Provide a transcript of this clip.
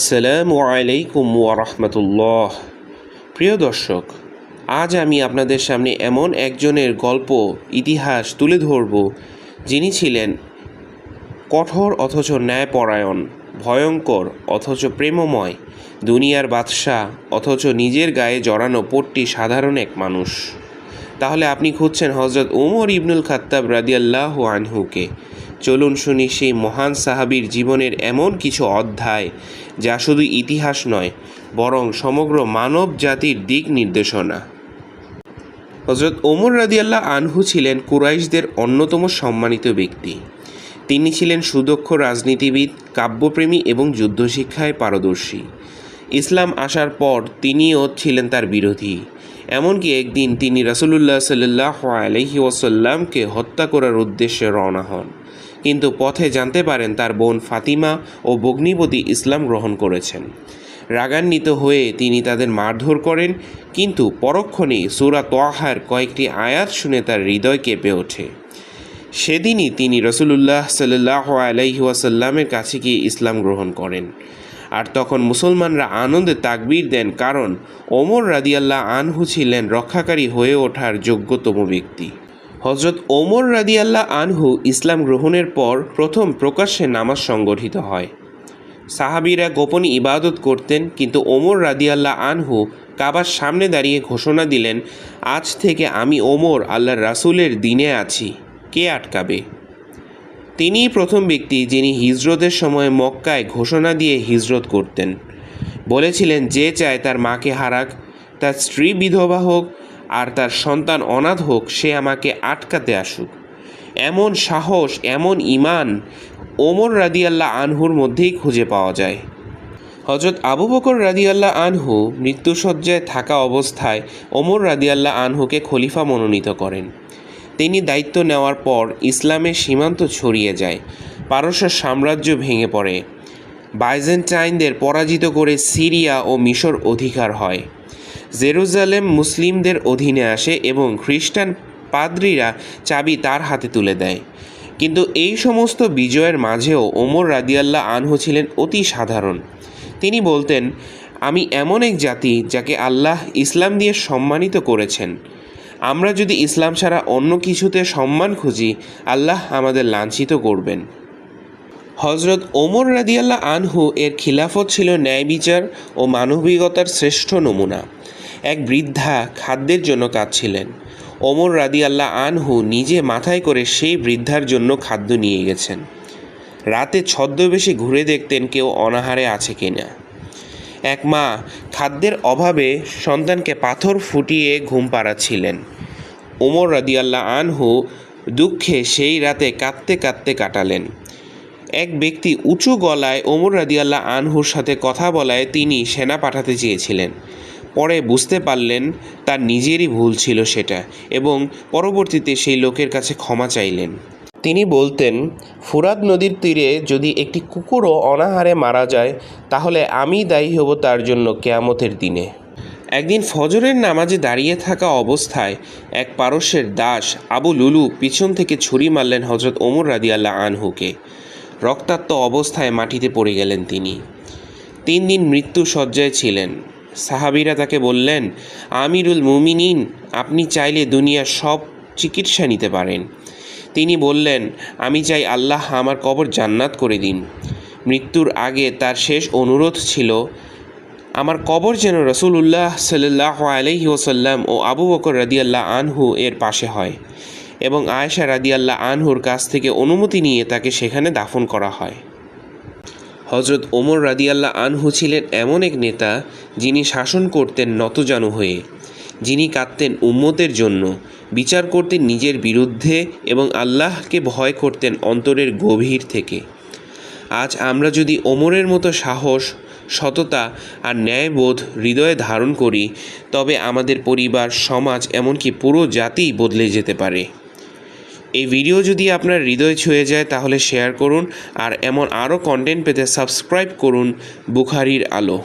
আসসালামু আলাইকুম ওয়া রাহমাতুল্লাহ। প্রিয় দর্শক, আজ আমি আপনাদের সামনে এমন একজনের গল্প ইতিহাস তুলে ধরব যিনি ছিলেন কঠোর অথচ ন্যায়পরায়ণ, ভয়ঙ্কর অথচ প্রেমময়, দুনিয়ার বাদশাহ অথচ নিজের গায়ে জড়ানো পট্টি সাধারণ এক মানুষ। তাহলে আপনি খুঁজছেন হযরত ওমর ইবনুল খাত্তাব রাদিয়াল্লাহু আনহুকে। চলুন শুনি সেই মহান সাহাবীর জীবনের এমন কিছু অধ্যায় যা শুধু ইতিহাস নয়, বরং সমগ্র মানব জাতির দিক নির্দেশনা। হযরত ওমর রাদিয়াল্লাহু আনহু ছিলেন কুরাইশদের অন্যতম সম্মানিত ব্যক্তি। তিনি ছিলেন সুদক্ষ রাজনীতিবিদ, কাব্যপ্রেমী এবং যুদ্ধশিক্ষায় পারদর্শী। ইসলাম আসার পর তিনিও ছিলেন তার বিরোধী। এমনকি একদিন তিনি রাসূলুল্লাহ সাল্লাল্লাহু আলাইহি ওয়াসাল্লামকে হত্যা করার উদ্দেশ্যে রওনা হন, কিন্তু পথে জানতে পারেন তার বোন ফাতিমা ও ভগ্নিপতি ইসলাম গ্রহণ করেছেন। রাগান্বিত হয়ে তিনি তাদের মারধর করেন, কিন্তু পরক্ষণেই সূরা তাহার কয়েকটি আয়াত শুনে তার হৃদয় কেঁপে ওঠে। সেদিনই তিনি রাসূলুল্লাহ সাল্লাল্লাহু আলাইহি ওয়াসাল্লামের কাছে গিয়ে ইসলাম গ্রহণ করেন। আর তখন মুসলমানরা আনন্দে তাকবীর দেন, কারণ ওমর রাদিয়াল্লাহু আনহু ছিলেন রক্ষাকারী হয়ে ওঠার যোগ্যতম ব্যক্তি। হযরত ওমর রাদিয়াল্লাহু আনহু ইসলাম গ্রহণের পর প্রথম প্রকাশ্যে নামাজ সংগঠিত হয়। সাহাবীরা গোপনে ইবাদত করতেন, কিন্তু ওমর রাদিয়াল্লাহু আনহু কাবার সামনে দাঁড়িয়ে ঘোষণা দিলেন, আজ থেকে আমি ওমর আল্লাহর রাসূলের দ্বীনে আছি, কে আটকাবে? তিনিই প্রথম ব্যক্তি যিনি হিজরতের সময় মক্কায় ঘোষণা দিয়ে হিজরত করতেন। বলেছিলেন, যে চায় তার মাকে হারাক, তার স্ত্রী বিধবা হোক আর তার সন্তান অনাথ হোক, সে আমাকে আটকাতে আসুক। এমন সাহস, এমন ঈমান ওমর রাদিয়াল্লাহু আনহুর মধ্যেই খুঁজে পাওয়া যায়। হযরত আবু বকর রাদিয়াল্লাহু আনহু মৃত্যুশয্যায় থাকা অবস্থায় ওমর রাদিয়াল্লাহু আনহুকে খলিফা মনোনীত করেন। তিনি দায়িত্ব নেওয়ার পর ইসলামের সীমান্ত ছড়িয়ে যায়, পারস্য সাম্রাজ্য ভেঙে পড়ে, বাইজেন্টাইনদের পরাজিত করে সিরিয়া ও মিশর অধিকার হয়, জেরুজালেম মুসলিমদের অধীনে আসে এবং খ্রিস্টান পাদ্রীরা চাবি তার হাতে তুলে দেয়। কিন্তু এই সমস্ত বিজয়ের মাঝেও ওমর রাদিয়াল্লাহু আনহু ছিলেন অতি সাধারণ। তিনি বলতেন, আমি এমন এক জাতি যাকে আল্লাহ ইসলাম দিয়ে সম্মানিত করেছেন। আমরা যদি ইসলাম ছাড়া অন্য কিছুতে সম্মান খুঁজি, আল্লাহ আমাদের লাঞ্ছিত করবেন। হযরত ওমর রাদিয়াল্লাহু আনহু এর খিলাফত ছিল ন্যায় বিচার ও মানবিকতার শ্রেষ্ঠ নমুনা। এক বৃদ্ধা খাদ্যের জন্য কাঁদছিলেন। ওমর রাদিয়াল্লাহু আনহু নিজে মাথায় করে সেই বৃদ্ধার জন্য খাদ্য নিয়ে গেছেন। রাতে ছদ্মবেশে ঘুরে দেখতেন কেউ অনাহারে আছে কিনা। এক মা খাদ্যের অভাবে সন্তানকে পাথর ফুটিয়ে ঘুম পাড়াচ্ছিলেন। ওমর রাদিয়াল্লাহু আনহু দুঃখে সেই রাতে কাঁদতে কাঁদতে কাটালেন। এক ব্যক্তি উঁচু গলায় ওমর রাদিয়াল্লাহু আনহুর সাথে কথা বলায় তিনি সেনা পাঠাতে চেয়েছিলেন। পরে বুঝতে পারলেন তার নিজেরই ভুল ছিল সেটা, এবং পরবর্তীতে সেই লোকের কাছে ক্ষমা চাইলেন। তিনি বলতেন, ফুরাত নদীর তীরে যদি একটি কুকুরও অনাহারে মারা যায়, তাহলে আমি দায়ী হব তার জন্য কিয়ামতের দিনে। একদিন ফজরের নামাজে দাঁড়িয়ে থাকা অবস্থায় এক পারস্যের দাস আবু লুলু পিছন থেকে ছুরি মারলেন হযরত ওমর রাদিয়াল্লাহু আনহুকে। রক্তাক্ত অবস্থায় মাটিতে পড়ে গেলেন তিনি। 3 দিন মৃত্যু শয্যায় ছিলেন। সাহাবীরা তাকে বললেন, আমিরুল মুমিনিন, আপনি চাইলে দুনিয়ার সব চিকিৎসা নিতে পারেন। তিনি বললেন, আমি চাই আল্লাহ আমার কবর জান্নাত করে দিন। মৃত্যুর আগে তার শেষ অনুরোধ ছিল, আমার কবর যেন রাসূলুল্লাহ সাল্লাল্লাহু আলাইহি ওয়াসাল্লাম ও আবু বকর রাদিয়াল্লাহু আনহু এর পাশে হয়, এবং আয়েশা রাদিয়াল্লাহু আনহুর কাছ থেকে অনুমতি নিয়ে তাকে সেখানে দাফন করা হয়। হযরত ওমর রাদিয়াল্লাহু আনহু ছিলেন এমন এক নেতা যিনি শাসন করতেন নতজানু হয়ে, যিনি কাঁদতেন উম্মতের জন্য, বিচার করতেন নিজের বিরুদ্ধে এবং আল্লাহকে ভয় করতেন অন্তরের গভীর থেকে। আজ আমরা যদি ওমরের মতো সাহস, সততা আর ন্যায়বোধ হৃদয়ে ধারণ করি, তবে আমাদের পরিবার, সমাজ, এমনকি পুরো জাতি বদলে যেতে পারে। এই ভিডিও যদি আপনার হৃদয় ছুঁয়ে যায় তাহলে শেয়ার করুন, আর এমন আরও কন্টেন্ট পেতে সাবস্ক্রাইব করুন বুখারীর আলো।